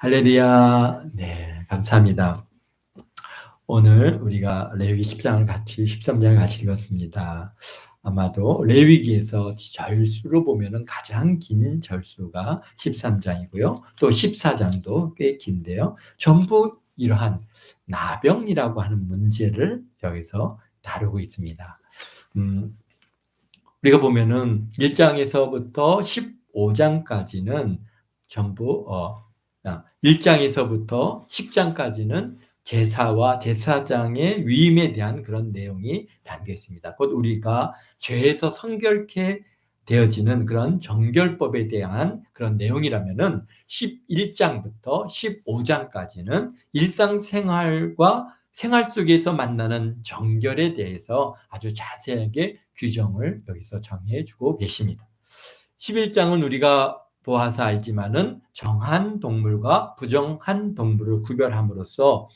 할렐루야. 네, 감사합니다. 오늘 우리가 레위기 13장을 같이 읽었습니다. 아마도 레위기에서 절수로 보면은 가장 긴 절수가 13장이고요. 또 14장도 꽤 긴데요. 전부 이러한 나병이라고 하는 문제를 여기서 다루고 있습니다. 우리가 보면은 1장에서부터 15장까지는 전부 1장에서부터 10장까지는 제사와 제사장의 위임에 대한 그런 내용이 담겨 있습니다. 곧 우리가 죄에서 성결케 되어지는 그런 정결법에 대한 그런 내용이라면은 11장부터 15장까지는 일상생활과 생활 속에서 만나는 정결에 대해서 아주 자세하게 규정을 여기서 정해 주고 계십니다. 11장은 우리가 보아서 알지만은 정한 동물과 부정한 동물을 구별함으로써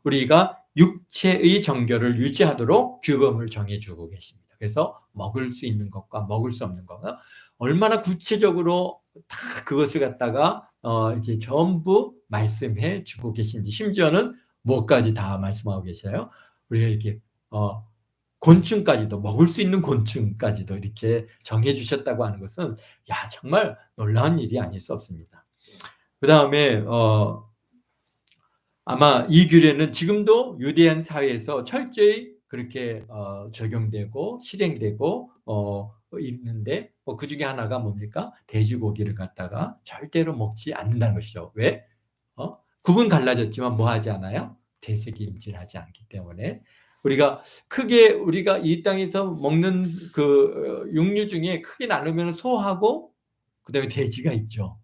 우리가 육체의 정결을 유지하도록 규범을 정해주고 계십니다. 그래서 먹을 수 있는 것과 먹을 수 없는 것과 얼마나 구체적으로 다 그것을 갖다가 이렇게 전부 말씀해 주고 계신지, 심지어는 뭐까지 다 말씀하고 계셔요. 우리가 이렇게 곤충까지도, 먹을 수 있는 곤충까지도 이렇게 정해 주셨다고 하는 것은 정말 놀라운 일이 아닐 수 없습니다. 그 다음에 아마 이 규례는 지금도 유대인 사회에서 철저히 그렇게 적용되고 실행되고 있는데, 그 중에 하나가 뭡니까? 돼지고기를 갖다가 절대로 먹지 않는다는 것이죠. 왜? 구분 갈라졌지만 뭐 하지 않아요? 되새김질하지 않기 때문에. 우리가 이 땅에서 먹는 그 육류 중에 크게 나누면 소하고 그다음에 돼지가 있죠.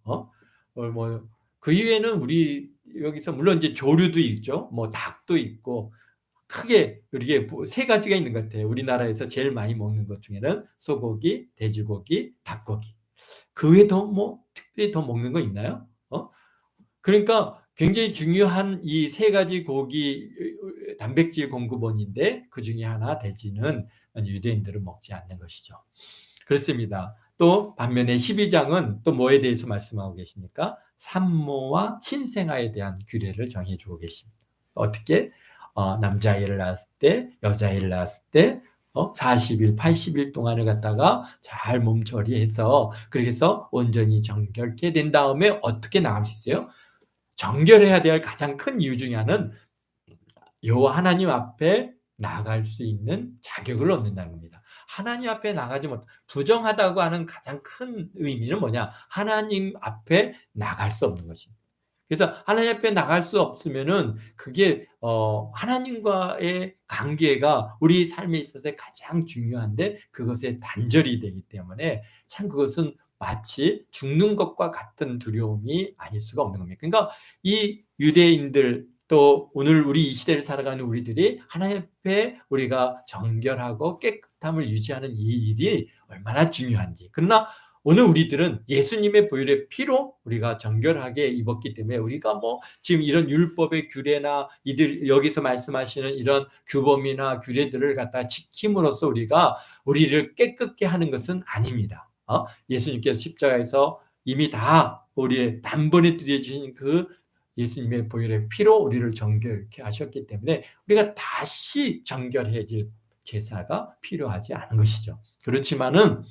그 이외에는 우리 여기서 물론 이제 조류도 있죠. 뭐 닭도 있고, 크게 이게 세 가지가 있는 것 같아요. 우리나라에서 제일 많이 먹는 것 중에는 소고기, 돼지고기, 닭고기. 그 외에 특별히 더 먹는 거 있나요? 그러니까 굉장히 중요한 이 세 가지 고기 단백질 공급원인데, 그 중에 하나 돼지는 유대인들은 먹지 않는 것이죠. 그렇습니다. 또 반면에 12장은 또 뭐에 대해서 말씀하고 계십니까? 산모와 신생아에 대한 규례를 정해주고 계십니다. 어떻게? 남자아이를 낳았을 때, 여자아이를 낳았을 때 40일, 80일 동안을 갖다가 잘 몸처리해서, 그래서 온전히 정결케 된 다음에 어떻게 나올 수 있어요? 정결해야 될 가장 큰 이유 중에 하나는 여호와 하나님 앞에 나갈 수 있는 자격을 얻는다는 겁니다. 하나님 앞에 나가지 못, 부정하다고 하는 가장 큰 의미는 뭐냐? 하나님 앞에 나갈 수 없는 것입니다. 그래서 하나님 앞에 나갈 수 없으면은 그게 하나님과의 관계가 우리 삶에 있어서 가장 중요한데, 그것에 단절이 되기 때문에 참 그것은 마치 죽는 것과 같은 두려움이 아닐 수가 없는 겁니다. 그러니까 이 유대인들, 또 오늘 우리 이 시대를 살아가는 우리들이 하나님 앞에 우리가 정결하고 깨끗함을 유지하는 이 일이 얼마나 중요한지. 그러나 오늘 우리들은 예수님의 보혈의 피로 우리가 정결하게 입었기 때문에, 우리가 지금 이런 율법의 규례나 이들 여기서 말씀하시는 이런 규범이나 규례들을 갖다 지킴으로써 우리를 깨끗게 하는 것은 아닙니다. 예수님께서 십자가에서 이미 다 우리의 단번에 드려진 그 예수님의 보혈의 피로 우리를 정결케 하셨기 때문에 우리가 다시 정결해질 제사가 필요하지 않은 것이죠. 그렇지만은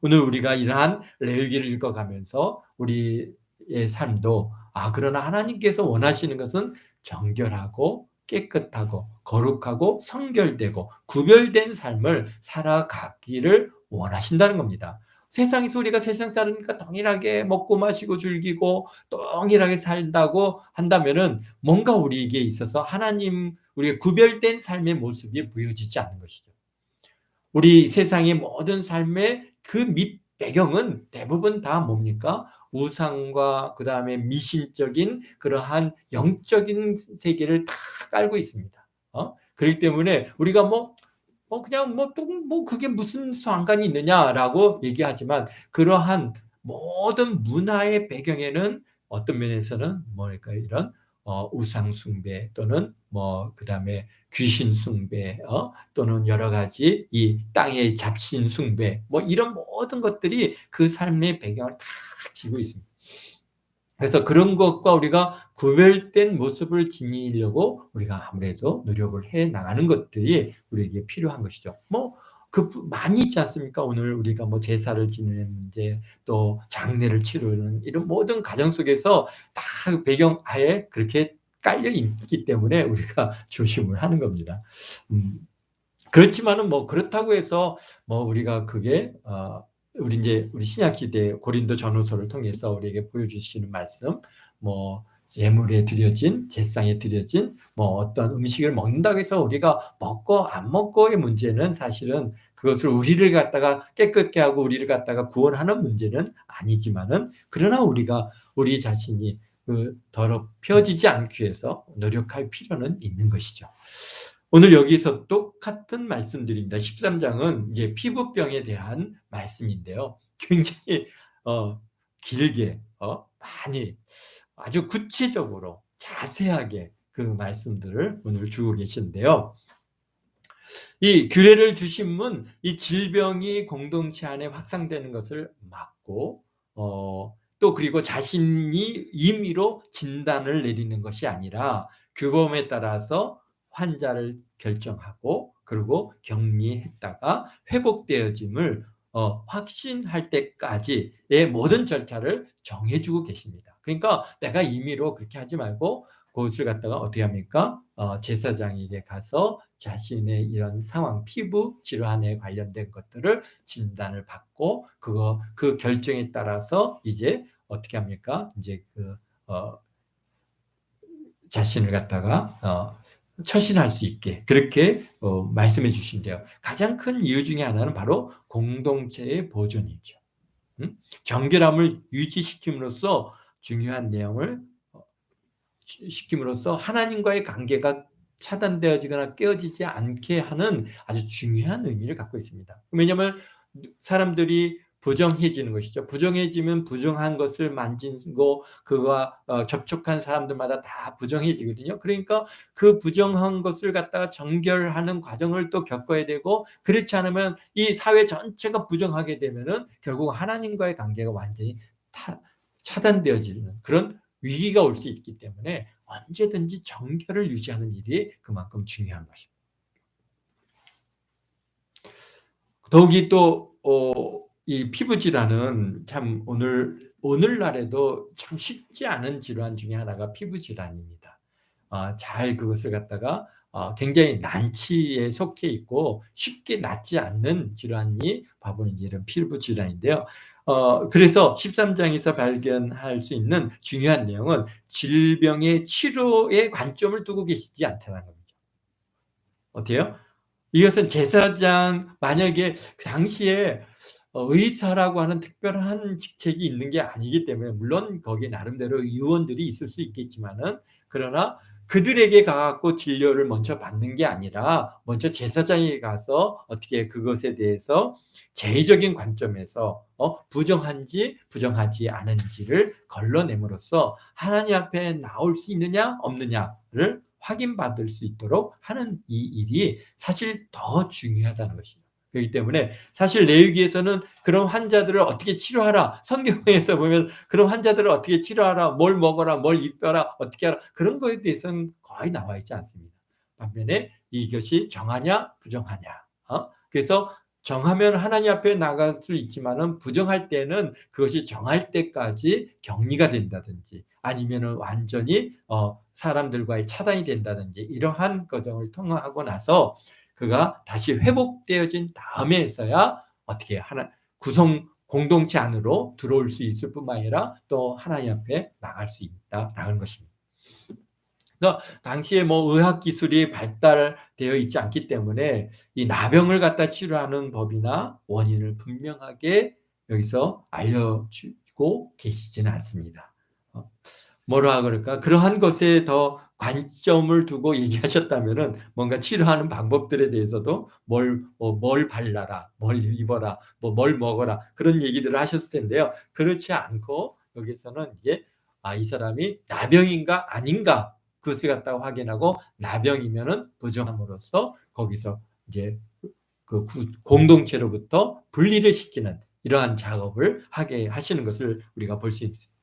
오늘 우리가 이러한 레위기를 읽어가면서 우리의 삶도 그러나 하나님께서 원하시는 것은 정결하고 깨끗하고 거룩하고 성결되고 구별된 삶을 살아가기를 원하신다는 겁니다. 세상에서 우리가 세상 사람이니까 동일하게 먹고 마시고 즐기고 동일하게 살다고 한다면은 뭔가 우리에게 있어서 우리의 구별된 삶의 모습이 보여지지 않는 것이죠. 우리 세상의 모든 삶의 그 배경은 대부분 다 뭡니까? 우상과 그 다음에 미신적인 그러한 영적인 세계를 다 깔고 있습니다. 그렇기 때문에 우리가 그냥 그게 무슨 상관이 있느냐라고 얘기하지만, 그러한 모든 문화의 배경에는 어떤 면에서는 이런 우상 숭배, 또는 그다음에 귀신 숭배, 또는 여러 가지 이 땅의 잡신 숭배, 이런 모든 것들이 그 삶의 배경을 다 지고 있습니다. 그래서 그런 것과 우리가 구별된 모습을 지니려고 우리가 아무래도 노력을 해 나가는 것들이 우리에게 필요한 것이죠. 뭐 많이 있지 않습니까? 오늘 우리가 뭐 제사를 지내는 문제, 또 장례를 치르는 이런 모든 가정 속에서 다 배경하에 그렇게 깔려 있기 때문에 우리가 조심을 하는 겁니다. 음. 그렇지만은 뭐 그렇다고 해서 뭐 우리가 그게 우리 신약 시대 고린도 전후서를 통해서 우리에게 보여주시는 말씀, 뭐 예물에 드려진, 제상에 드려진 뭐 어떤 음식을 먹는다고 해서 우리가 먹고 안 먹고의 문제는 사실은 그것을 우리를 갖다가 깨끗게 하고 우리를 갖다가 구원하는 문제는 아니지만은, 그러나 우리가 우리 자신이 더럽혀지지 않기 위해서 노력할 필요는 있는 것이죠. 오늘 여기서 똑같은 말씀드립니다. 13장은 이제 피부병에 대한 말씀인데요. 굉장히 길게 많이 아주 구체적으로 자세하게 그 말씀들을 오늘 주고 계시는데요. 이 규례를 주신 분, 이 질병이 공동체 안에 확산되는 것을 막고 또 그리고 자신이 임의로 진단을 내리는 것이 아니라 규범에 따라서 환자를 결정하고 그리고 격리했다가 회복되어짐을 확신할 때까지의 모든 절차를 정해주고 계십니다. 그러니까 내가 임의로 그렇게 하지 말고 그것을 갖다가 어떻게 합니까? 제사장에게 가서 자신의 이런 상황, 피부 질환에 관련된 것들을 진단을 받고 그 결정에 따라서 이제 어떻게 합니까? 이제 자신을 갖다가 처신할 수 있게 그렇게 말씀해 주신대요. 가장 큰 이유 중에 하나는 바로 공동체의 보존이죠. 정결함을 유지시킴으로써 중요한 내용을 시킴으로써 하나님과의 관계가 차단되어지거나 깨어지지 않게 하는 아주 중요한 의미를 갖고 있습니다. 왜냐하면 사람들이 부정해지는 것이죠. 부정해지면 부정한 것을 만지고 그와 접촉한 사람들마다 다 부정해지거든요. 그러니까 그 부정한 것을 갖다가 정결하는 과정을 또 겪어야 되고, 그렇지 않으면 이 사회 전체가 부정하게 되면은 결국 하나님과의 관계가 완전히 차단되어지는 그런 위기가 올 수 있기 때문에 언제든지 정결을 유지하는 일이 그만큼 중요한 것입니다. 더욱이 또 이 피부 질환은 참 오늘날에도 참 쉽지 않은 질환 중에 하나가 피부 질환입니다. 잘 그것을 갖다가 굉장히 난치에 속해 있고 쉽게 낫지 않는 질환이 바로 이런 피부 질환인데요. 그래서 13장에서 발견할 수 있는 중요한 내용은 질병의 치료에 관점을 두고 계시지 않다는 겁니다. 어때요? 이것은 제사장, 만약에 그 당시에 의사라고 하는 특별한 직책이 있는 게 아니기 때문에, 물론 거기에 나름대로 의원들이 있을 수 있겠지만은, 그러나 그들에게 가 갖고 진료를 먼저 받는 게 아니라 먼저 제사장에게 가서 어떻게 그것에 대해서 제의적인 관점에서 부정한지 부정하지 않은지를 걸러냄으로써 하나님 앞에 나올 수 있느냐 없느냐를 확인받을 수 있도록 하는 이 일이 사실 더 중요하다는 것이죠. 그렇기 때문에 사실 레위기에서는 그런 환자들을 어떻게 치료하라, 성경에서 보면 그런 환자들을 어떻게 치료하라, 뭘 먹어라, 뭘 입혀라, 어떻게 하라, 그런 거에 대해서는 거의 나와 있지 않습니다. 반면에 이것이 정하냐 부정하냐, 그래서 정하면 하나님 앞에 나갈 수 있지만은 부정할 때는 그것이 정할 때까지 격리가 된다든지 아니면은 완전히 사람들과의 차단이 된다든지 이러한 과정을 통과하고 나서 그가 다시 회복되어진 다음에서야 어떻게 공동체 안으로 들어올 수 있을 뿐만 아니라 또 하나님 앞에 나갈 수 있다라는 것입니다. 그러니까 당시에 뭐 의학 기술이 발달되어 있지 않기 때문에 이 나병을 갖다 치료하는 법이나 원인을 분명하게 여기서 알려주고 계시지는 않습니다. 뭐라 그럴까? 그러한 것에 더 관점을 두고 얘기하셨다면은 뭔가 치료하는 방법들에 대해서도 뭘 발라라, 뭘 입어라, 뭘 먹어라, 그런 얘기들을 하셨을 텐데요. 그렇지 않고 여기서는 이게 이 사람이 나병인가 아닌가 그것을 갖다가 확인하고, 나병이면은 부정함으로써 거기서 이제 그 공동체로부터 분리를 시키는 이러한 작업을 하게 하시는 것을 우리가 볼 수 있습니다.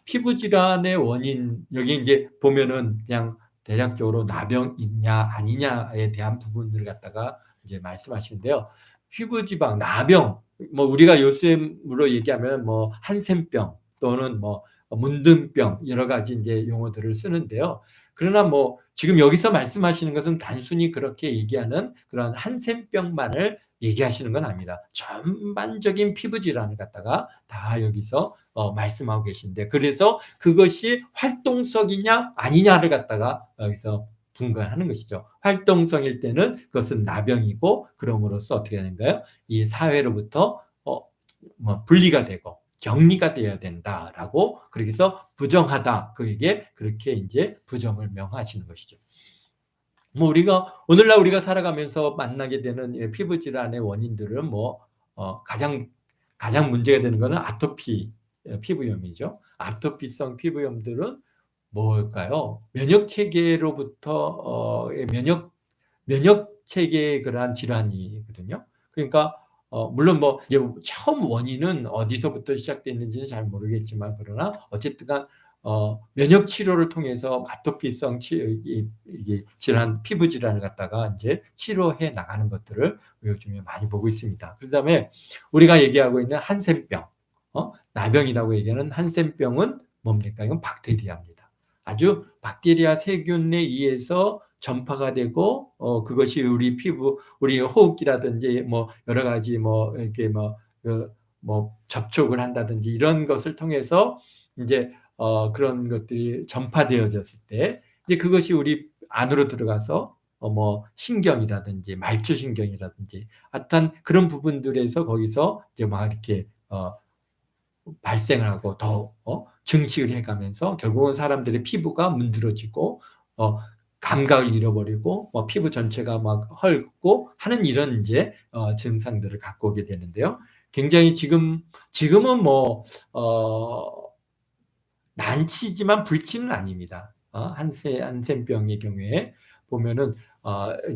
피부 질환의 원인 여기 이제 보면은 그냥 대략적으로 나병이냐 아니냐에 대한 부분들을 갖다가 이제 말씀하시는데요. 피부 지방, 나병 뭐 우리가 요즘으로 얘기하면 뭐 한센병 또는 뭐 문둥병 여러 가지 이제 용어들을 쓰는데요. 그러나 뭐 지금 여기서 말씀하시는 것은 단순히 그렇게 얘기하는 그런 한센병만을 얘기하시는 건 아닙니다. 전반적인 피부 질환을 갖다가 다 여기서 말씀하고 계신데 그래서 그것이 활동성이냐 아니냐를 갖다가 여기서 분간하는 것이죠. 활동성일 때는 그것은 나병이고 그럼으로써 어떻게 되는가요? 이 사회로부터 뭐 분리가 되고 격리가 되어야 된다라고 그렇게 해서 부정하다 그에게 그렇게 이제 부정을 명하시는 것이죠. 뭐 우리가 오늘날 우리가 살아가면서 만나게 되는 피부 질환의 원인들은 뭐 가장 문제가 되는 거는 아토피 피부염이죠. 아토피성 피부염들은 뭘까요? 면역 체계로부터 면역 체계의 그러한 질환이거든요. 그러니까 물론 뭐 이제 처음 원인은 어디서부터 시작됐는지는 잘 모르겠지만 그러나 어쨌든간 면역 치료를 통해서 아토피성 질환, 피부 질환을 갖다가 이제 치료해 나가는 것들을 요즘에 많이 보고 있습니다. 그다음에 우리가 얘기하고 있는 한센병, 나병이라고 얘기하는 한센병은 뭡니까? 이건 박테리아입니다. 아주 박테리아 세균에 의해서 전파가 되고 그것이 우리 피부, 우리 호흡기라든지 뭐 여러 가지 뭐 이렇게 뭐 접촉을 한다든지 이런 것을 통해서 이제 그런 것들이 전파되어졌을 때 이제 그것이 우리 안으로 들어가서 뭐 신경이라든지 말초신경이라든지 하여튼 그런 부분들에서 거기서 이제 막 이렇게 발생을 하고 더 증식을 해가면서 결국은 사람들의 피부가 문드러지고 감각을 잃어버리고 피부 전체가 막 헐고 하는 이런 이제 증상들을 갖고 오게 되는데요. 굉장히 지금은 뭐 난치지만 불치는 아닙니다. 한센병의 경우에 보면은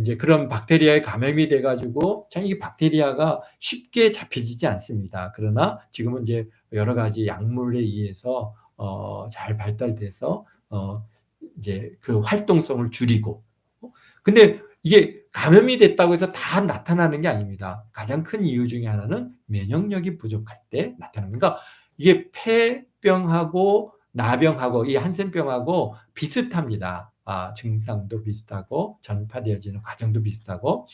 이제 그런 박테리아에 감염이 돼가지고 참 이 박테리아가 쉽게 잡혀지지 않습니다. 그러나 지금은 이제 여러 가지 약물에 의해서 잘 발달돼서 이제 그 활동성을 줄이고 근데 이게 감염이 됐다고 해서 다 나타나는 게 아닙니다. 가장 큰 이유 중에 하나는 면역력이 부족할 때 나타나는 그러니까 이게 폐병하고 나병하고 이 한센병하고 비슷합니다. 증상도 비슷하고 전파되어지는 과정도 비슷하고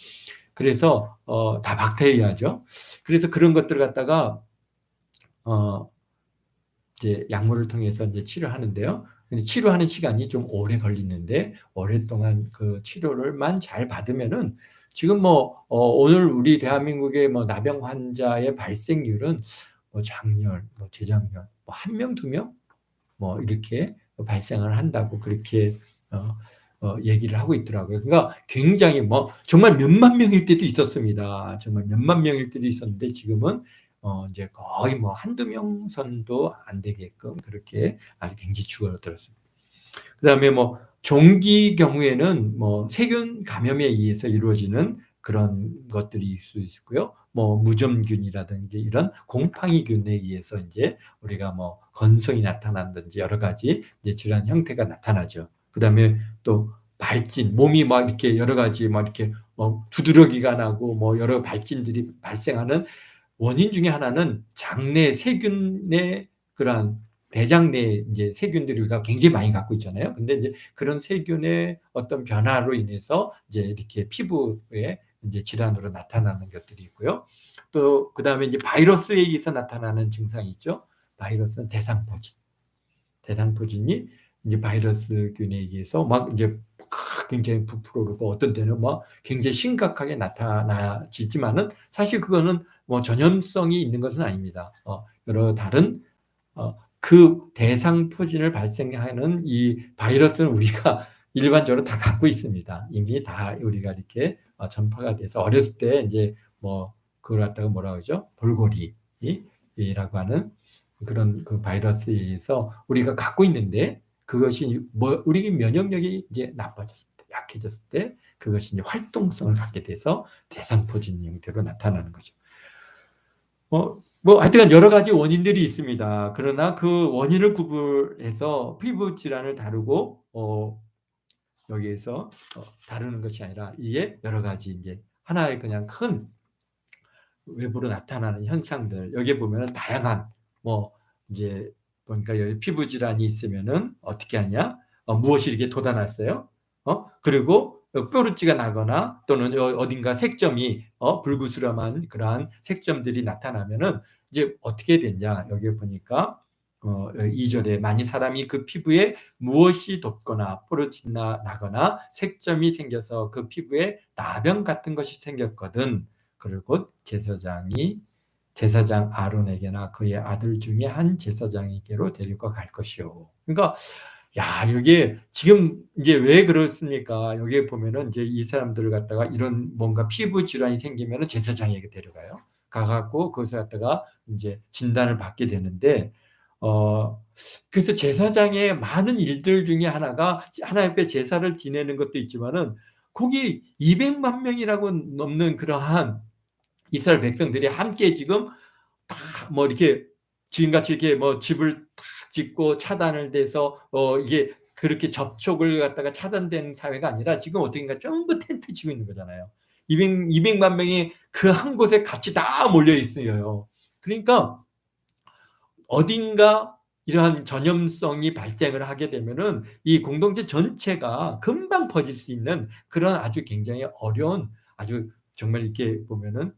그래서 다 박테리아죠. 그래서 그런 것들을 갖다가 이제 약물을 통해서 이제 치료하는데요. 근데 치료하는 시간이 좀 오래 걸리는데 오랫동안 그 치료를만 잘 받으면은 지금 뭐 오늘 우리 대한민국의 뭐 나병 환자의 발생률은 뭐 작년, 뭐 재작년 뭐 1명, 2명 뭐 이렇게 발생을 한다고 그렇게 얘기를 하고 있더라고요. 그러니까 굉장히 뭐 정말 몇만 명일 때도 있었습니다. 정말 몇만 명일 때도 있었는데 지금은 이제 거의 뭐 한두 명 선도 안 되게끔 그렇게 아주 굉장히 줄어들었습니다. 그다음에 뭐 종기 경우에는 뭐 세균 감염에 의해서 이루어지는 그런 것들이 있을 수 있고요. 뭐 무좀균이라든지 이런 곰팡이균에 의해서 이제 우리가 뭐 건성이 나타난다든지 여러 가지 이제 질환 형태가 나타나죠. 그다음에 또 발진, 몸이 막 이렇게 여러 가지 막 이렇게 뭐 두드러기가 나고 뭐 여러 발진들이 발생하는 원인 중에 하나는 장내 세균의 그러한 대장 내 이제 세균들이 우리가 굉장히 많이 갖고 있잖아요. 근데 이제 그런 세균의 어떤 변화로 인해서 이제 이렇게 피부에 이제 질환으로 나타나는 것들이 있고요. 또 그다음에 이제 바이러스에 의해서 나타나는 증상이 있죠. 바이러스는 대상포진. 대상포진이 이제 바이러스균에 의해서 막 이제 굉장히 부풀어 오르고 어떤 때는 막 굉장히 심각하게 나타나지만은 사실 그거는 뭐 전염성이 있는 것은 아닙니다. 여러 다른 그 대상포진을 발생하는 이 바이러스는 우리가 일반적으로 다 갖고 있습니다. 이미 다 우리가 이렇게 전파가 돼서 어렸을 때 이제 뭐 그걸 갖다가 뭐라 그러죠? 볼고리라고 하는 그런 그 바이러스에 의해서 우리가 갖고 있는데 그것이 뭐 우리 면역력이 이제 나빠졌을 때, 약해졌을 때 그것이 이제 활동성을 갖게 돼서 대상포진 형태로 나타나는 거죠. 뭐 뭐 하여튼간 여러 가지 원인들이 있습니다. 그러나 그 원인을 구분해서 피부 질환을 다루고 여기에서 다루는 것이 아니라 이게 여러 가지 이제 하나의 그냥 큰 외부로 나타나는 현상들, 여기에 보면은 다양한 뭐 이제 보니까 여기 피부 질환이 있으면은 어떻게 하냐? 무엇이 이렇게 돋아났어요? 그리고 뾰루지가 나거나 또는 어딘가 색점이 불구스름한 그러한 색점들이 나타나면은 이제 어떻게 됐냐? 여기 보니까 2절에 만일 사람이 그 피부에 무엇이 돋거나 뾰루지나 나거나 색점이 생겨서 그 피부에 나병 같은 것이 생겼거든. 그리고 제사장 아론에게나 그의 아들 중에 한 제사장에게로 데리고 갈 것이요. 그러니까 야, 이게 지금 이제 왜 그렇습니까? 여기에 보면은 이제 이 사람들을 갖다가 이런 뭔가 피부 질환이 생기면은 제사장에게 데려가요. 가갖고 거기서 갖다가 이제 진단을 받게 되는데, 그래서 제사장의 많은 일들 중에 하나가 하나님 앞에 제사를 지내는 것도 있지만은 거기 200만 명이라고 넘는 그러한 이스라엘 백성들이 함께 지금 다 뭐 이렇게 지금같이 이렇게 뭐 집을 탁 짓고 차단을 돼서 이게 그렇게 접촉을 갖다가 차단된 사회가 아니라 지금 어떻게인가 전부 텐트 치고 있는 거잖아요. 200만 명이 그 한 곳에 같이 다 몰려 있어요. 그러니까 어딘가 이러한 전염성이 발생을 하게 되면은 이 공동체 전체가 금방 퍼질 수 있는 그런 아주 굉장히 어려운 아주 정말 이렇게 보면은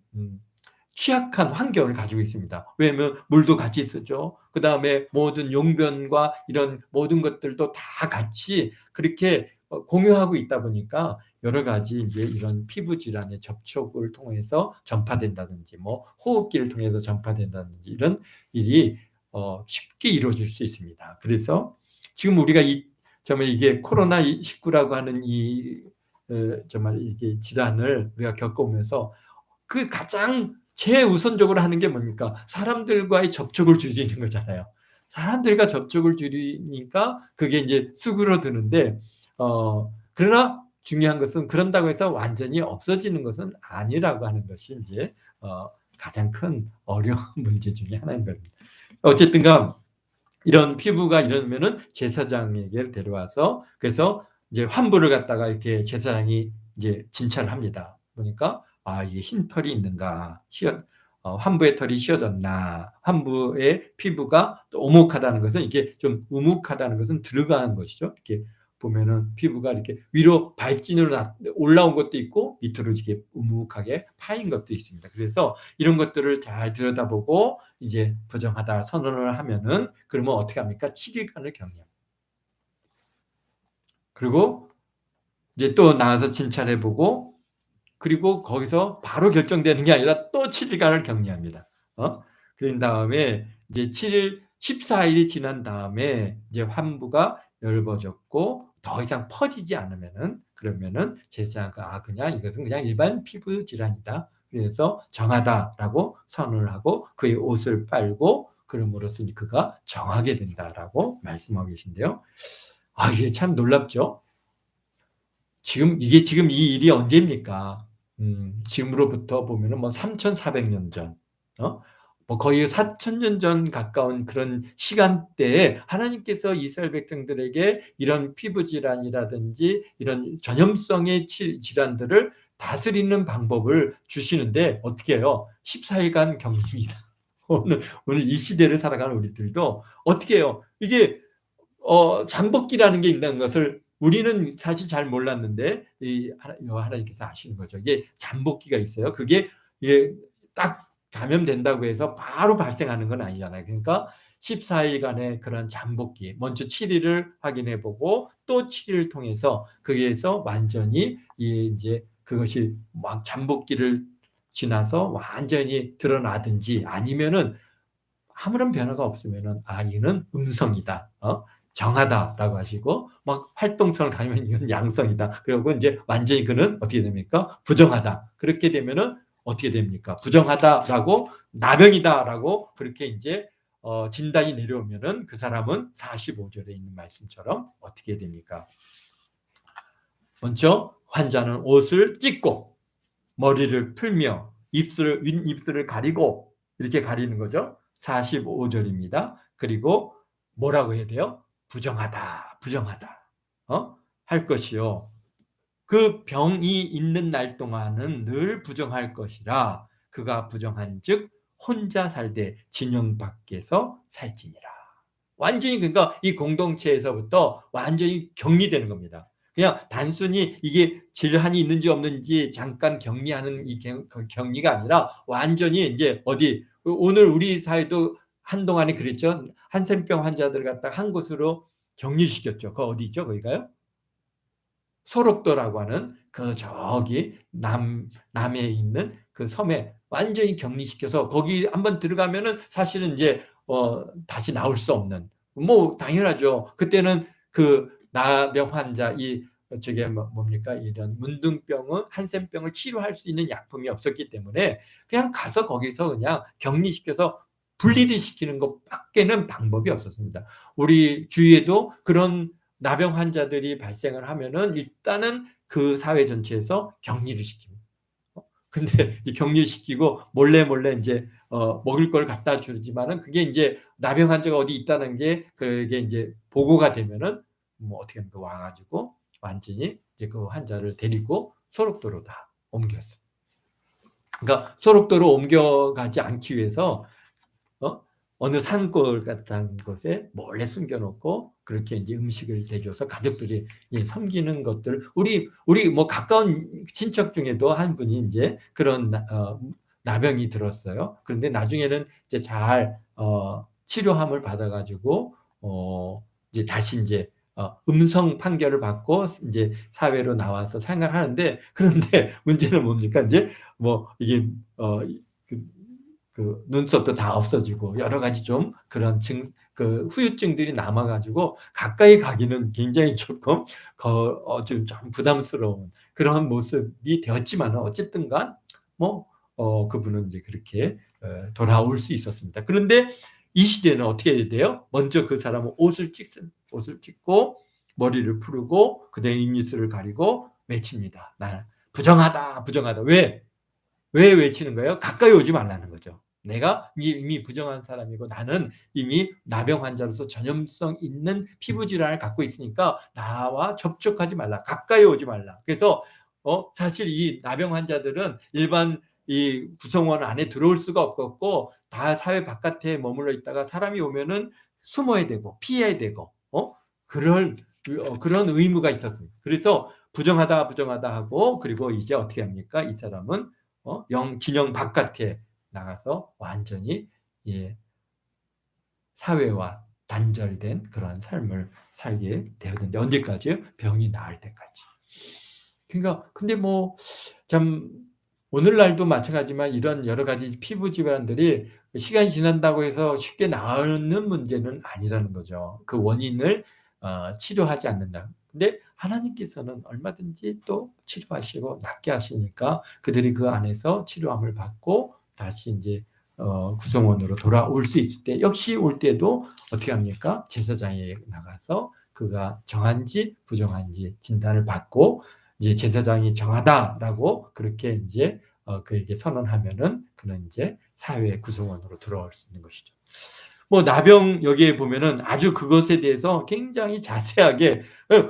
취약한 환경을 가지고 있습니다. 왜냐하면 물도 같이 쓰죠. 그 다음에 모든 용변과 이런 모든 것들도 다 같이 그렇게 공유하고 있다 보니까 여러 가지 이제 이런 피부 질환의 접촉을 통해서 전파된다든지 뭐 호흡기를 통해서 전파된다든지 이런 일이 쉽게 이루어질 수 있습니다. 그래서 지금 우리가 정말 이게 코로나19라고 하는 정말 이게 질환을 우리가 겪어오면서 그 가장 최우선적으로 하는 게 뭡니까? 사람들과의 접촉을 줄이는 거잖아요. 사람들과 접촉을 줄이니까 그게 이제 수그러드는데, 그러나 중요한 것은 그런다고 해서 완전히 없어지는 것은 아니라고 하는 것이 이제 가장 큰 어려운 문제 중에 하나인 겁니다. 어쨌든간 이런 피부가 이러면은 제사장에게 데려와서 그래서 이제 환부를 갖다가 이렇게 제사장이 이제 진찰을 합니다. 보니까 이게 흰 털이 있는가, 환부의 털이 휘어졌나, 환부의 피부가 또 오목하다는 것은 이게 좀 우묵하다는 것은 들어가는 것이죠. 이렇게 보면은 피부가 이렇게 위로 발진으로 올라온 것도 있고 밑으로 이렇게 우묵하게 파인 것도 있습니다. 그래서 이런 것들을 잘 들여다보고 이제 부정하다 선언을 하면은 그러면 어떻게 합니까? 7일간을 격리합니다. 그리고 이제 또 나와서 진찰해보고 그리고 거기서 바로 결정되는 게 아니라 또 7일간을 격리합니다. 그런 다음에 이제 14일이 지난 다음에 이제 환부가 열버졌고 더 이상 퍼지지 않으면은 그러면은 제사장가 그냥 이것은 그냥 일반 피부 질환이다. 그래서 정하다라고 선언을 하고 그의 옷을 빨고 그럼으로써 그가 정하게 된다라고 말씀하고 계신데요. 이게 참 놀랍죠. 지금 이 일이 언제입니까? 지금으로부터 보면은 뭐 3,400년 전, 뭐 거의 4,000년 전 가까운 그런 시간대에 하나님께서 이스라엘 백성들에게 이런 피부 질환이라든지 이런 전염성의 질환들을 다스리는 방법을 주시는데 어떻게 해요? 14일간 격리입니다. 오늘 이 시대를 살아가는 우리들도 어떻게 해요? 이게 잠복기라는 게 있다는 것을 우리는 사실 잘 몰랐는데 하나님께서 아시는 거죠. 이게 잠복기가 있어요. 그게 이게 딱 감염된다고 해서 바로 발생하는 건 아니잖아요. 그러니까 14일간의 그런 잠복기, 먼저 7일을 확인해 보고 또 7일을 통해서 거기에서 완전히 이제 그것이 막 잠복기를 지나서 완전히 드러나든지 아니면은 아무런 변화가 없으면은 이는 음성이다. 정하다라고 하시고 막 활동성을 가지면 이건 양성이다. 그리고 이제 완전히 그는 어떻게 됩니까? 부정하다. 그렇게 되면은 어떻게 됩니까? 부정하다라고 나병이다라고 그렇게 이제 진단이 내려오면은 그 사람은 45절에 있는 말씀처럼 어떻게 됩니까? 먼저 환자는 옷을 찢고 머리를 풀며 윗입술을 가리고 이렇게 가리는 거죠. 45절입니다. 그리고 뭐라고 해야 돼요? 부정하다, 부정하다. 할 것이요. 그 병이 있는 날 동안은 늘 부정할 것이라 그가 부정한즉 혼자 살되 진영 밖에서 살지니라. 완전히 그러니까 이 공동체에서부터 완전히 격리되는 겁니다. 그냥 단순히 이게 질환이 있는지 없는지 잠깐 격리하는 이 격리가 아니라 완전히 이제 어디 오늘 우리 사회도 한동안에 그랬죠. 한센병 환자들 갖다 한 곳으로 격리시켰죠. 그 어디 있죠? 거기가요? 소록도라고 하는 그 저기 남해에 있는 그 섬에 완전히 격리시켜서 거기 한번 들어가면은 사실은 이제 다시 나올 수 없는 뭐 당연하죠. 그때는 그 나병 환자 이 저게 뭡니까 이런 문둥병은 한센병을 치료할 수 있는 약품이 없었기 때문에 그냥 가서 거기서 그냥 격리시켜서 분리를 시키는 것밖에는 방법이 없었습니다. 우리 주위에도 그런 나병 환자들이 발생을 하면은 일단은 그 사회 전체에서 격리를 시킵니다. 근데 이제 격리시키고 몰래 이제 먹을 걸 갖다 주지만은 그게 이제 나병 환자가 어디 있다는 게 그게 이제 보고가 되면은 뭐 어떻게 합니까? 와가지고 완전히 이제 그 환자를 데리고 소록도로 다 옮겼어요. 그러니까 소록도로 옮겨가지 않기 위해서 어? 어느 산골 같은 곳에 몰래 숨겨놓고 그렇게 이제 음식을 대줘서 가족들이 섬기는 것들 우리 뭐 가까운 친척 중에도 한 분이 이제 그런 나병이 들었어요. 그런데 나중에는 이제 잘 치료함을 받아가지고 이제 다시 이제 음성 판결을 받고 이제 사회로 나와서 생활하는데 그런데 문제는 뭡니까 이제 뭐 이게 그 눈썹도 다 없어지고 여러 가지 좀 그런 그 후유증들이 남아가지고 가까이 가기는 굉장히 조금 좀 부담스러운 그런 모습이 되었지만 어쨌든간 뭐 그분은 이제 그렇게 돌아올 수 있었습니다. 그런데 이 시대는 어떻게 해야 돼요? 먼저 그 사람은 옷을 찍고 머리를 풀고 그다음에 입니스를 가리고 외칩니다. 나 부정하다, 부정하다. 왜 외치는 거예요? 가까이 오지 말라는 거죠. 내가 이미 부정한 사람이고 나는 이미 나병 환자로서 전염성 있는 피부 질환을 갖고 있으니까 나와 접촉하지 말라. 가까이 오지 말라. 그래서 사실 이 나병 환자들은 일반 이 구성원 안에 들어올 수가 없었고 다 사회 바깥에 머물러 있다가 사람이 오면은 숨어야 되고 피해야 되고 그런 의무가 있었습니다. 그래서 부정하다 하고 그리고 이제 어떻게 합니까? 이 사람은 진영 바깥에 나가서 완전히 사회와 단절된 그런 삶을 살게 되었는데 언제까지요? 병이 나을 때까지. 그러니까 근데 뭐 참 오늘날도 마찬가지지만 이런 여러 가지 피부 질환들이 시간이 지난다고 해서 쉽게 나오는 문제는 아니라는 거죠. 그 원인을 치료하지 않는다. 근데 하나님께서는 얼마든지 또 치료하시고 낫게 하시니까 그들이 그 안에서 치료함을 받고 다시 이제 구성원으로 돌아올 수 있을 때 역시 올 때도 어떻게 합니까? 제사장에 나가서 그가 정한지 부정한지 진단을 받고 이제 제사장이 정하다라고 그렇게 이제 그에게 선언하면은 그는 이제 사회 구성원으로 돌아올 수 있는 것이죠. 뭐 나병 여기에 보면은 아주 그것에 대해서 굉장히 자세하게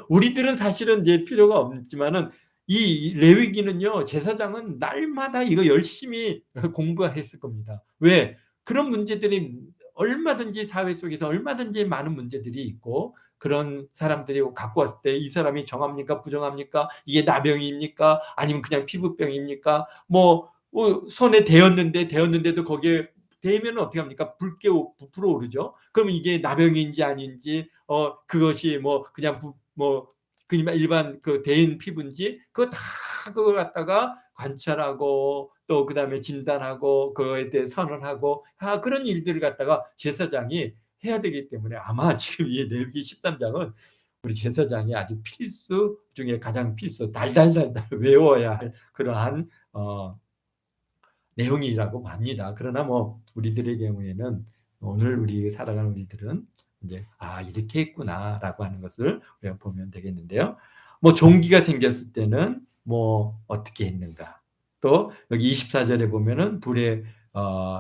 우리들은 사실은 이제 필요가 없지만은 이 레위기는요 제사장은 날마다 이거 열심히 공부했을 겁니다. 왜? 그런 문제들이 얼마든지 사회 속에서 얼마든지 많은 문제들이 있고 그런 사람들이 갖고 왔을 때 이 사람이 정합니까 부정합니까 이게 나병입니까 아니면 그냥 피부병입니까 뭐 손에 대었는데도 거기에 되면 어떻게 합니까? 붉게 부풀어 오르죠. 그럼 이게 나병인지 아닌지, 그것이 뭐 그냥 뭐 그냥 일반 그 대인 피부인지 그거 다 그걸 갖다가 관찰하고 또 그다음에 진단하고 그거에 대해 선언하고 그런 일들을 갖다가 제사장이 해야 되기 때문에 아마 지금 이 레위기 13장은 우리 제사장이 아주 필수 중에 가장 필수 달달달달 외워야 할 그러한 내용이라고 합니다. 그러나 뭐 우리들의 경우에는 오늘 우리 살아가는 우리들은 이제 이렇게 했구나라고 하는 것을 우리가 보면 되겠는데요. 뭐 종기가 생겼을 때는 뭐 어떻게 했는가. 또 여기 24절에 보면은 불에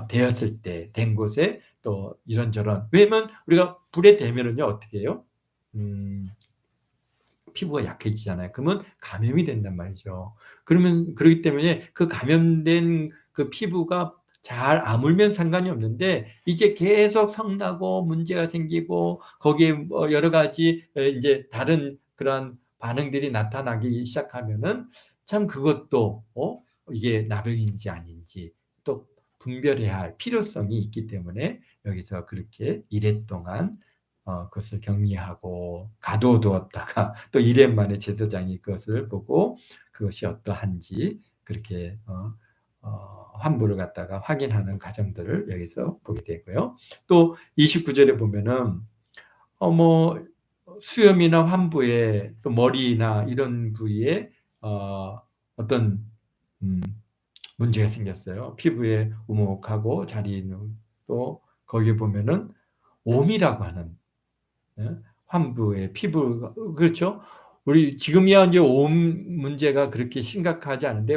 되었을 때, 된 곳에 또 이런저런, 왜냐면 우리가 불에 대면은요 어떻게 해요? 피부가 약해지잖아요. 그러면 감염이 된단 말이죠. 그러면 그렇기 때문에 그 감염된 그 피부가 잘 아물면 상관이 없는데, 이제 계속 성나고 문제가 생기고 거기에 뭐 여러 가지 이제 다른 그런 반응들이 나타나기 시작하면은 참 그것도 이게 나병인지 아닌지 또 분별해야 할 필요성이 있기 때문에 여기서 그렇게 이랫동안 그것을 격리하고 가둬두었다가 또 1년 만에 제사장이 그것을 보고 그것이 어떠한지 그렇게 환부를 갖다가 확인하는 과정들을 여기서 보게 되고요. 또 29절에 보면은 뭐 수염이나 환부에 또 머리나 이런 부위에 어떤 문제가 생겼어요. 피부에 우목하고 자리는, 또 거기에 보면은 옴이라고 하는 환부의 피부, 그렇죠? 우리 지금이야 이제 옴 문제가 그렇게 심각하지 않은데,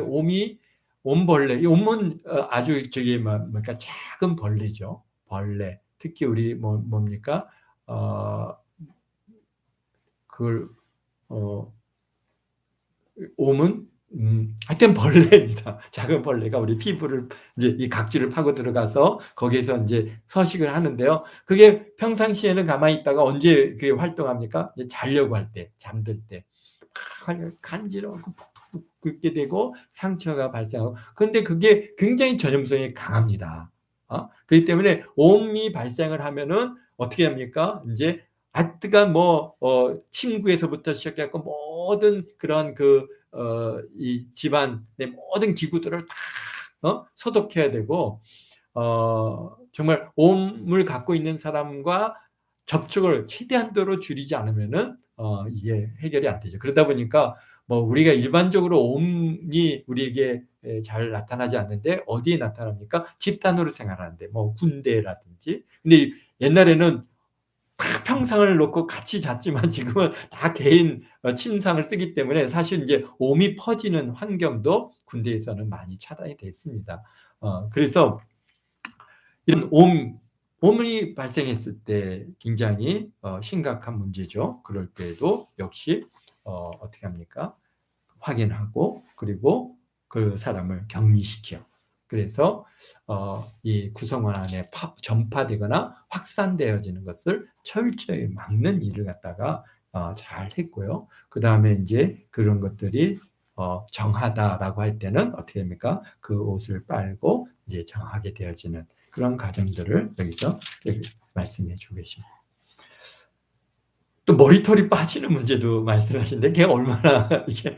옴벌레, 이 옴은 아주 저기 뭡니까 작은 벌레죠. 벌레. 특히 우리 뭡니까 그걸 옴은 하여튼 벌레입니다. 작은 벌레가 우리 피부를 이제 이 각질을 파고 들어가서 거기에서 이제 서식을 하는데요. 그게 평상시에는 가만히 있다가 언제 그게 활동합니까? 이제 자려고 할 때, 잠들 때 간지러워서 푹푹 긁게 되고 상처가 발생하고. 그런데 그게 굉장히 전염성이 강합니다. 그렇기 때문에 옴이 발생을 하면은 어떻게 합니까? 이제 하여간 침구에서부터 시작해서 모든 그런 이 집안의 모든 기구들을 다 소독해야 되고, 정말 옴을 갖고 있는 사람과 접촉을 최대한도로 줄이지 않으면은 이게 해결이 안 되죠. 그러다 보니까 우리가 일반적으로 옴이 우리에게 잘 나타나지 않는데 어디에 나타납니까? 집단으로 생활하는데, 군대라든지. 근데 옛날에는 다 평상을 놓고 같이 잤지만 지금은 다 개인 침상을 쓰기 때문에 사실 이제 옴이 퍼지는 환경도 군대에서는 많이 차단이 됐습니다. 그래서 이런 옴이 발생했을 때 굉장히 심각한 문제죠. 그럴 때에도 역시 어떻게 합니까? 확인하고 그리고 그 사람을 격리시켜. 그래서 이 구성원 안에 전파되거나 확산되어지는 것을 철저히 막는 일을 갖다가 잘 했고요. 그 다음에 이제 그런 것들이 정하다라고 할 때는 어떻게 됩니까? 그 옷을 빨고 이제 정하게 되어지는 그런 과정들을 여기서 말씀해 주고 계십니다. 또 머리털이 빠지는 문제도 말씀하시는데, 그게 얼마나 이게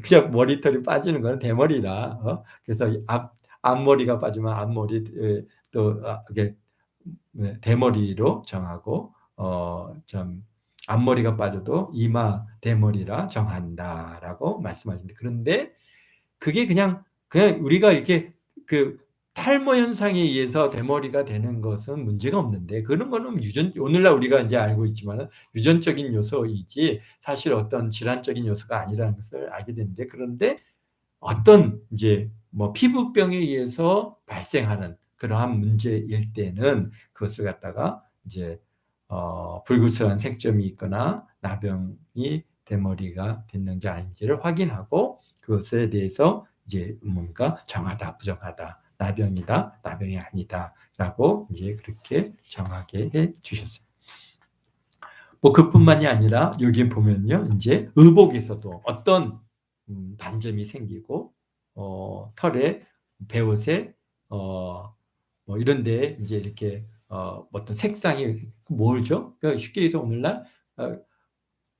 그냥 머리털이 빠지는 건 대머리라, 그래서 앞머리가 빠지면 앞머리, 또 그게 대머리로 정하고, 좀 앞머리가 빠져도 이마 대머리라 정한다라고 말씀하시는데, 그런데 그게 그냥 우리가 이렇게 그 탈모 현상에 의해서 대머리가 되는 것은 문제가 없는데, 그런 거는 오늘날 우리가 이제 알고 있지만 유전적인 요소이지 사실 어떤 질환적인 요소가 아니라는 것을 알게 됐는데, 그런데 어떤 이제 피부병에 의해서 발생하는 그러한 문제일 때는 그것을 갖다가 이제 불구스러운 색점이 있거나 나병이 대머리가 됐는지 아닌지를 확인하고 그것에 대해서 이제 뭔가 정하다, 부정하다, 나병이다, 나병이 아니다라고 이제 그렇게 정하게 해 주셨어요. 그뿐만이 아니라 여기 보면요, 이제 의복에서도 어떤 반점이 생기고 털에, 배옷에, 이런데 이제 이렇게 어떤 색상이 뭐죠? 그러니까 쉽게 해서 오늘날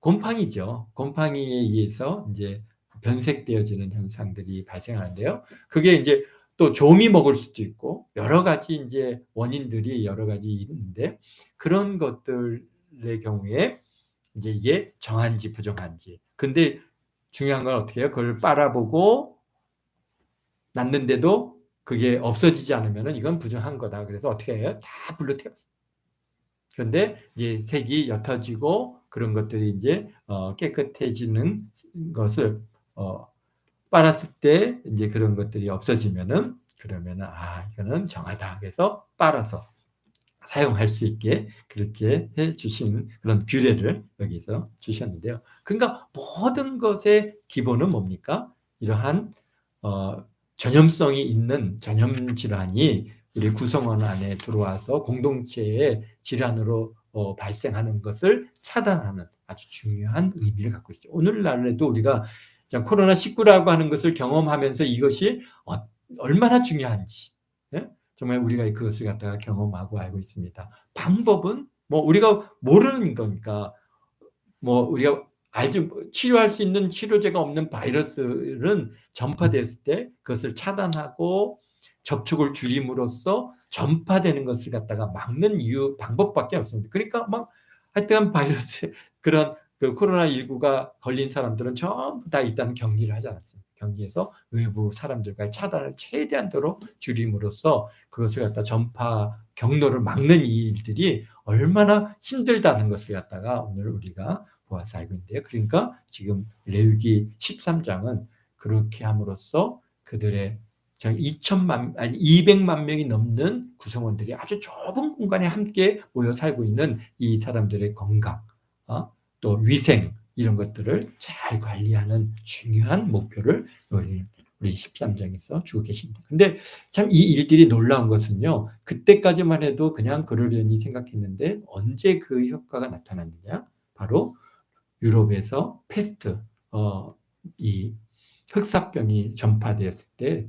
곰팡이죠. 곰팡이에 의해서 이제 변색되어지는 현상들이 발생하는데요. 그게 이제 또 좀이 먹을 수도 있고 여러 가지 이제 원인들이 여러 가지 있는데, 그런 것들의 경우에 이제 이게 정한지 부정한지. 근데 중요한 건 어떻게 해요? 그걸 빨아보고 났는데도 그게 없어지지 않으면 이건 부정한 거다. 그래서 어떻게 해요? 다 불로 태웠어요. 그런데 이제 색이 옅어지고 그런 것들이 이제 깨끗해지는 것을 빨았을 때 이제 그런 것들이 없어지면은 그러면 이거는 정하다. 그래서 빨아서 사용할 수 있게 그렇게 해 주신 그런 규례를 여기서 주셨는데요. 그러니까 모든 것의 기본은 뭡니까? 이러한 어, 전염성이 있는 전염 질환이 우리 구성원 안에 들어와서 공동체의 질환으로 발생하는 것을 차단하는 아주 중요한 의미를 갖고 있죠. 오늘날에도 우리가 코로나19라고 하는 것을 경험하면서 이것이 얼마나 중요한지, 예? 정말 우리가 그것을 갖다가 경험하고 알고 있습니다. 방법은 뭐 우리가 모르는 거니까, 뭐 우리가 알지, 치료할 수 있는 치료제가 없는 바이러스는 전파됐을 때 그것을 차단하고 접촉을 줄임으로써 전파되는 것을 갖다가 막는 방법밖에 없습니다. 그러니까 막 하여튼 바이러스 그런 코로나19가 걸린 사람들은 전부 다 일단 격리를 하지 않았습니다. 격리해서 외부 사람들과의 차단을 최대한도로 줄임으로써 그것을 갖다 전파 경로를 막는 이 일들이 얼마나 힘들다는 것을 갖다가 오늘 우리가 보아서 알고 있는데요. 그러니까 지금 레위기 13장은 그렇게 함으로써 그들의 200만 명이 넘는 구성원들이 아주 좁은 공간에 함께 모여 살고 있는 이 사람들의 건강, 또 위생 이런 것들을 잘 관리하는 중요한 목표를 우리 13장에서 주고 계십니다. 근데 참 이 일들이 놀라운 것은요, 그때까지만 해도 그냥 그러려니 생각했는데 언제 그 효과가 나타났느냐? 바로 유럽에서 패스트, 이 흑사병이 전파되었을 때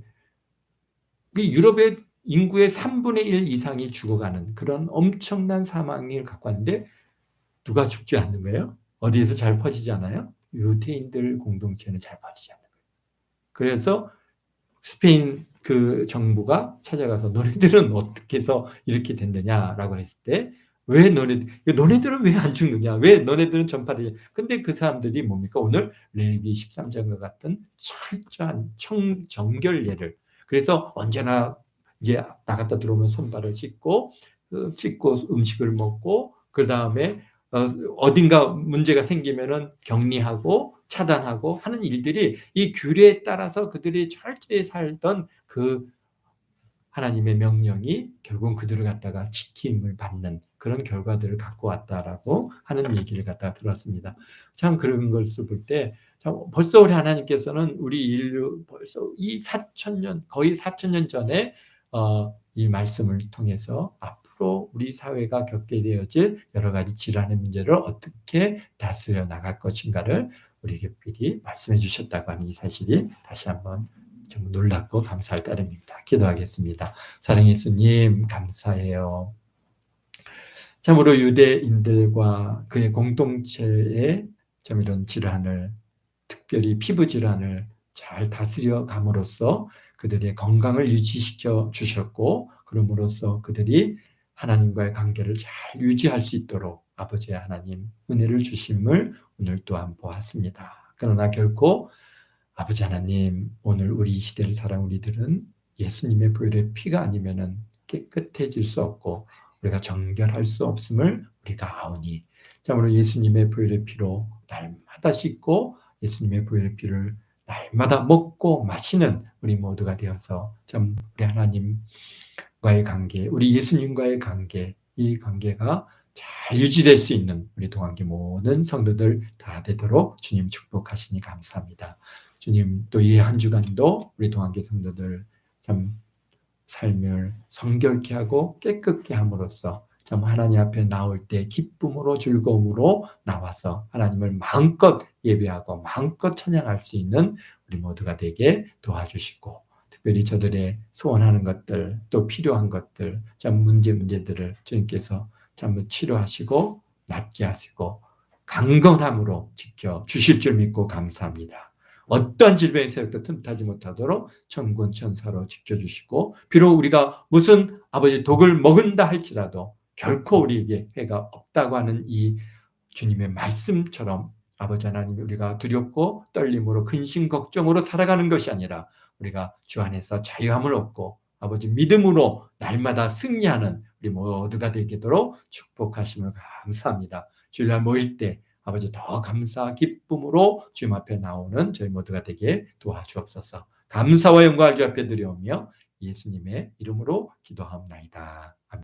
유럽의 인구의 3분의 1 이상이 죽어가는 그런 엄청난 사망을 갖고 왔는데 누가 죽지 않는 거예요? 어디에서 잘 퍼지지 않아요? 유대인들 공동체는 잘 퍼지지 않는 거예요. 그래서 스페인 그 정부가 찾아가서 너네들은 어떻게 해서 이렇게 됐느냐라고 했을 때 왜 너네들은 왜 안 죽느냐? 왜 너네들은 전파되냐? 근데 그 사람들이 뭡니까? 오늘 레위기 13장과 같은 철저한 정결례를, 그래서 언제나 이제 나갔다 들어오면 손발을 씻고 음식을 먹고 그다음에 어딘가 문제가 생기면은 격리하고 차단하고 하는 일들이 이 규례에 따라서 그들이 철저히 살던 그 하나님의 명령이 결국 그들을 갖다가 지킴을 받는 그런 결과들을 갖고 왔다라고 하는 얘기를 갖다가 들었습니다. 참 그런 것을 볼 때 벌써 우리 하나님께서는 우리 인류 벌써 이 4,000년 거의 4,000년 전에 이 말씀을 통해서 앞으로 우리 사회가 겪게 되어질 여러 가지 질환의 문제를 어떻게 다스려 나갈 것인가를 우리에게 미리 말씀해 주셨다고 하는 이 사실이 다시 한번 좀 놀랍고 감사할 따름입니다. 기도하겠습니다. 사랑의 예수님 감사해요. 참으로 유대인들과 그의 공동체의 좀 이런 질환을, 특별히 피부 질환을 잘 다스려 감으로써 그들의 건강을 유지시켜 주셨고, 그럼으로써 그들이 하나님과의 관계를 잘 유지할 수 있도록 아버지의 하나님 은혜를 주심을 오늘 또한 보았습니다. 그러나 결코 아버지 하나님, 오늘 우리 시대를 살아온 우리들은 예수님의 보혈의 피가 아니면은 깨끗해질 수 없고 우리가 정결할 수 없음을 우리가 아오니, 참으로 예수님의 보혈의 피로 날마다 씻고 예수님의 보혈의 피를 날마다 먹고 마시는 우리 모두가 되어서 참 우리 하나님과의 관계, 우리 예수님과의 관계, 이 관계가 잘 유지될 수 있는 우리 동안계 모든 성도들 다 되도록 주님 축복하시니 감사합니다. 주님, 또 이 한 주간도 우리 동안계 성도들 참 삶을 성결케 하고 깨끗게 함으로써 참 하나님 앞에 나올 때 기쁨으로 즐거움으로 나와서 하나님을 마음껏 예배하고 마음껏 찬양할 수 있는 우리 모두가 되게 도와주시고, 특별히 저들의 소원하는 것들 또 필요한 것들 참 문제들을 주님께서 참 치료하시고 낫게 하시고 강건함으로 지켜 주실 줄 믿고 감사합니다. 어떠한 질병에서부터 틈타지 못하도록 천군천사로 지켜주시고, 비록 우리가 무슨 아버지 독을 먹은다 할지라도 결코 우리에게 해가 없다고 하는 이 주님의 말씀처럼 아버지 하나님, 우리가 두렵고 떨림으로 근심 걱정으로 살아가는 것이 아니라 우리가 주 안에서 자유함을 얻고 아버지 믿음으로 날마다 승리하는 우리 모두가 되도록 축복하심을 감사합니다. 주일날 모일 때 아버지 더 감사 기쁨으로 주님 앞에 나오는 저희 모두가 되게 도와주옵소서. 감사와 영광을 주 앞에 드려오며 예수님의 이름으로 기도하옵나이다. 아멘.